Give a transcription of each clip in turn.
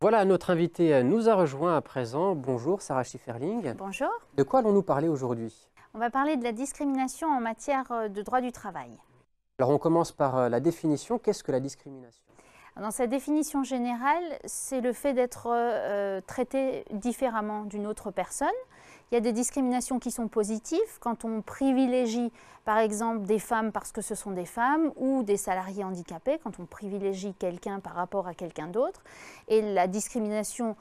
Voilà, notre invité nous a rejoint à présent. Bonjour Sarah Schifferling. Bonjour. De quoi allons-nous parler aujourd'hui? On va parler de la discrimination en matière de droit du travail. Alors on commence par la définition. Qu'est-ce que la discrimination? Dans sa définition générale, c'est le fait d'être traité différemment d'une autre personne. Il y a des discriminations qui sont positives quand on privilégie par exemple des femmes parce que ce sont des femmes ou des salariés handicapés, quand on privilégie quelqu'un par rapport à quelqu'un d'autre. Et la discrimination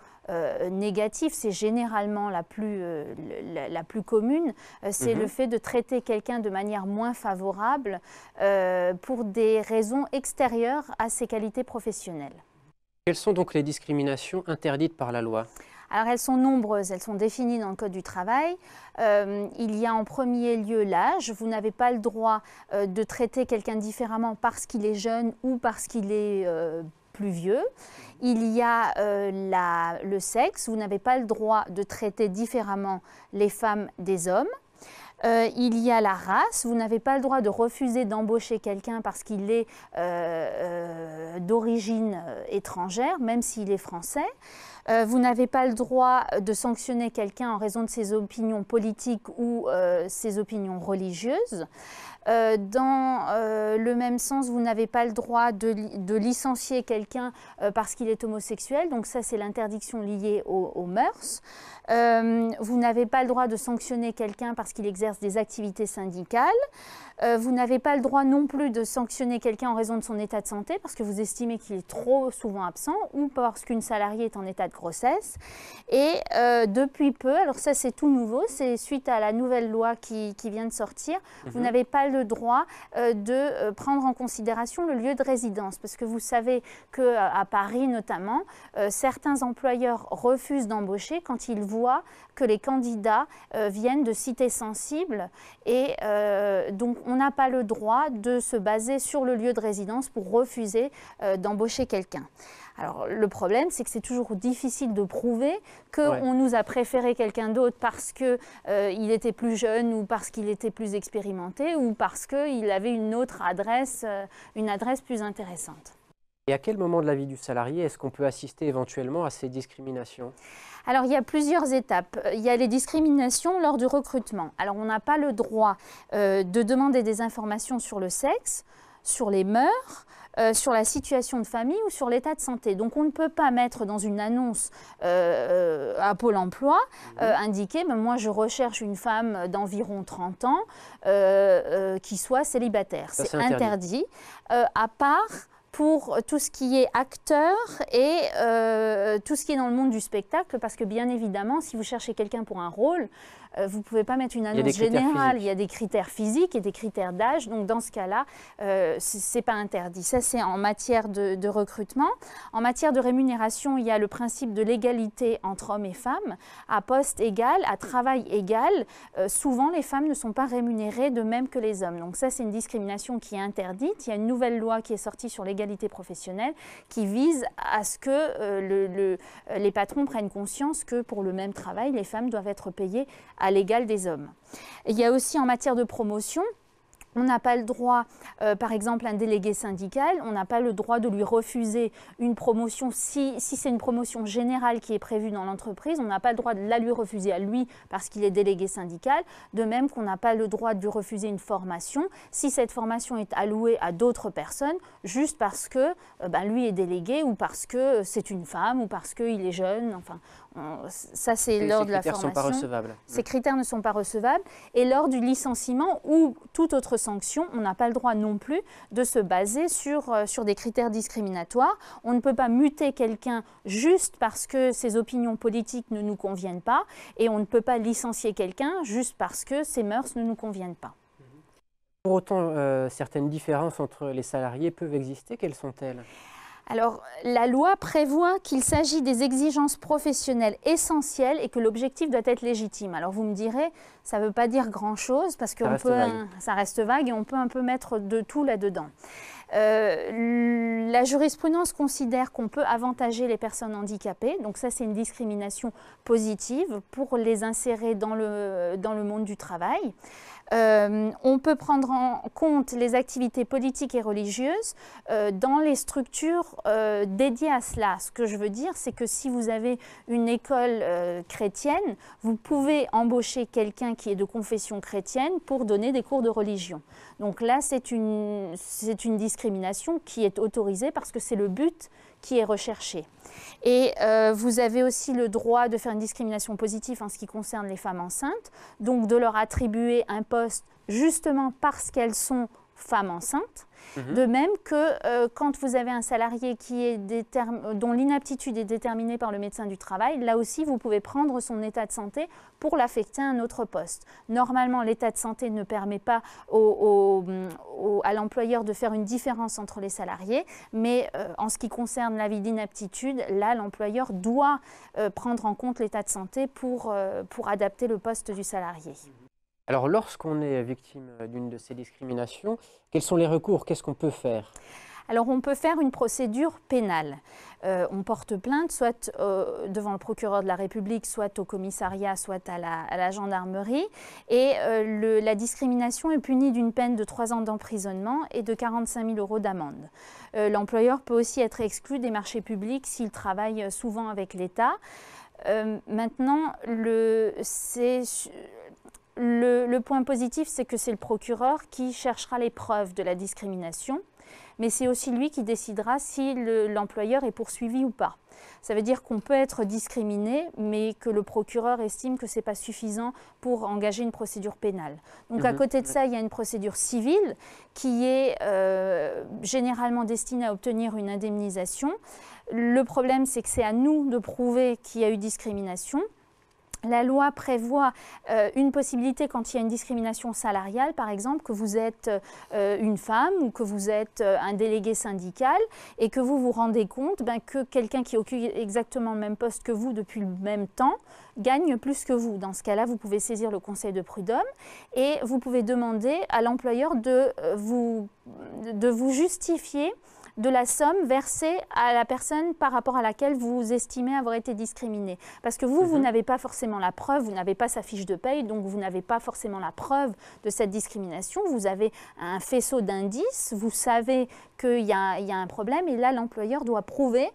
négative, c'est généralement la plus commune, c'est le fait de traiter quelqu'un de manière moins favorable pour des raisons extérieures à ses qualités professionnelles. Quelles sont donc les discriminations interdites par la loi? Alors elles sont nombreuses, elles sont définies dans le Code du travail. Il y a en premier lieu l'âge. Vous n'avez pas le droit de traiter quelqu'un différemment parce qu'il est jeune ou parce qu'il est plus vieux. Il y a le sexe. Vous n'avez pas le droit de traiter différemment les femmes des hommes. Il y a la race, vous n'avez pas le droit de refuser d'embaucher quelqu'un parce qu'il est d'origine étrangère, même s'il est français. Vous n'avez pas le droit de sanctionner quelqu'un en raison de ses opinions politiques ou ses opinions religieuses. Dans le même sens, vous n'avez pas le droit de licencier quelqu'un parce qu'il est homosexuel, donc ça c'est l'interdiction liée aux mœurs. Vous n'avez pas le droit de sanctionner quelqu'un parce qu'il exerce des activités syndicales. Vous n'avez pas le droit non plus de sanctionner quelqu'un en raison de son état de santé parce que vous estimez qu'il est trop souvent absent ou parce qu'une salariée est en état de grossesse. Et depuis peu, alors ça c'est tout nouveau, c'est suite à la nouvelle loi qui vient de sortir, vous n'avez pas le droit de prendre en considération le lieu de résidence parce que vous savez qu'à Paris notamment, certains employeurs refusent d'embaucher quand ils voient que les candidats viennent de cités sensibles et donc on n'a pas le droit de se baser sur le lieu de résidence pour refuser d'embaucher quelqu'un. Alors le problème, c'est que c'est toujours difficile de prouver qu'on nous a préféré quelqu'un d'autre parce qu'il était plus jeune ou parce qu'il était plus expérimenté ou parce qu'il avait une autre adresse, une adresse plus intéressante. Et à quel moment de la vie du salarié est-ce qu'on peut assister éventuellement à ces discriminations? Alors, il y a plusieurs étapes. Il y a les discriminations lors du recrutement. Alors, on n'a pas le droit de demander des informations sur le sexe, sur les mœurs, sur la situation de famille ou sur l'état de santé. Donc, on ne peut pas mettre dans une annonce à Pôle emploi indiquer moi, je recherche une femme d'environ 30 ans qui soit célibataire. C'est interdit, à part pour tout ce qui est acteur et tout ce qui est dans le monde du spectacle, parce que bien évidemment, si vous cherchez quelqu'un pour un rôle, vous ne pouvez pas mettre une annonce générale, il y a des critères physiques et des critères d'âge, donc dans ce cas-là, ce n'est pas interdit. Ça, c'est en matière de recrutement. En matière de rémunération, il y a le principe de l'égalité entre hommes et femmes. À poste égal, à travail égal, souvent les femmes ne sont pas rémunérées de même que les hommes. Donc ça, c'est une discrimination qui est interdite. Il y a une nouvelle loi qui est sortie sur l'égalité professionnelle qui vise à ce que les patrons prennent conscience que pour le même travail, les femmes doivent être payées à l'égal des hommes. Il y a aussi en matière de promotion, on n'a pas le droit, par exemple un délégué syndical, on n'a pas le droit de lui refuser une promotion si c'est une promotion générale qui est prévue dans l'entreprise, on n'a pas le droit de la lui refuser à lui parce qu'il est délégué syndical, de même qu'on n'a pas le droit de lui refuser une formation si cette formation est allouée à d'autres personnes juste parce que lui est délégué ou parce que c'est une femme ou parce qu'il est jeune, enfin ça c'est lors de la formation. Ces critères ne sont pas recevables. Ces critères ne sont pas recevables et lors du licenciement ou toute autre sanction, on n'a pas le droit non plus de se baser sur des critères discriminatoires. On ne peut pas muter quelqu'un juste parce que ses opinions politiques ne nous conviennent pas et on ne peut pas licencier quelqu'un juste parce que ses mœurs ne nous conviennent pas. Pour autant, certaines différences entre les salariés peuvent exister. Quelles sont-elles ? Alors, la loi prévoit qu'il s'agit des exigences professionnelles essentielles et que l'objectif doit être légitime. Alors, vous me direz, ça ne veut pas dire grand-chose parce que ça reste vague et on peut un peu mettre de tout là-dedans. La jurisprudence considère qu'on peut avantager les personnes handicapées, donc ça c'est une discrimination positive pour les insérer dans le monde du travail. On peut prendre en compte les activités politiques et religieuses dans les structures dédiées à cela. Ce que je veux dire, c'est que si vous avez une école chrétienne, vous pouvez embaucher quelqu'un qui est de confession chrétienne pour donner des cours de religion. Donc là, c'est une discrimination qui est autorisée parce que c'est le but qui est recherché. Et vous avez aussi le droit de faire une discrimination positive en ce qui concerne les femmes enceintes, donc de leur attribuer un poste justement parce qu'elles sont femmes enceintes. De même que quand vous avez un salarié dont l'inaptitude est déterminée par le médecin du travail, là aussi vous pouvez prendre son état de santé pour l'affecter à un autre poste. Normalement, l'état de santé ne permet pas à l'employeur de faire une différence entre les salariés, mais en ce qui concerne l'avis d'inaptitude, là l'employeur doit prendre en compte l'état de santé pour adapter le poste du salarié. Alors, lorsqu'on est victime d'une de ces discriminations, quels sont les recours? Qu'est-ce qu'on peut faire? Alors, on peut faire une procédure pénale. On porte plainte soit devant le procureur de la République, soit au commissariat, soit à la gendarmerie. Et la discrimination est punie d'une peine de 3 ans d'emprisonnement et de 45 000 € d'amende. L'employeur peut aussi être exclu des marchés publics s'il travaille souvent avec l'État. Maintenant, le point positif, c'est que c'est le procureur qui cherchera les preuves de la discrimination, mais c'est aussi lui qui décidera si l'employeur est poursuivi ou pas. Ça veut dire qu'on peut être discriminé, mais que le procureur estime que ce n'est pas suffisant pour engager une procédure pénale. Donc à côté de ça, il y a une procédure civile qui est généralement destinée à obtenir une indemnisation. Le problème, c'est que c'est à nous de prouver qu'il y a eu discrimination. La loi prévoit une possibilité quand il y a une discrimination salariale, par exemple, que vous êtes une femme ou que vous êtes un délégué syndical et que vous vous rendez compte que quelqu'un qui occupe exactement le même poste que vous depuis le même temps gagne plus que vous. Dans ce cas-là, vous pouvez saisir le conseil de prud'homme et vous pouvez demander à l'employeur de vous justifier de la somme versée à la personne par rapport à laquelle vous estimez avoir été discriminé. Parce que vous n'avez pas forcément la preuve, vous n'avez pas sa fiche de paye, donc vous n'avez pas forcément la preuve de cette discrimination. Vous avez un faisceau d'indices, vous savez qu'il y a un problème et là, l'employeur doit prouver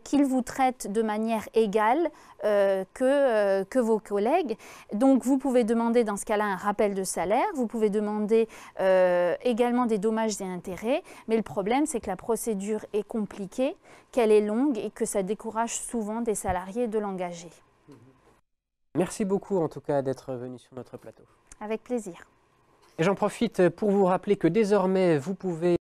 qu'il vous traite de manière égale que vos collègues. Donc, vous pouvez demander dans ce cas-là un rappel de salaire, vous pouvez demander également des dommages et intérêts, mais le problème, c'est que la procédure est compliquée, qu'elle est longue et que ça décourage souvent des salariés de l'engager. Merci beaucoup en tout cas d'être venu sur notre plateau. Avec plaisir. Et j'en profite pour vous rappeler que désormais vous pouvez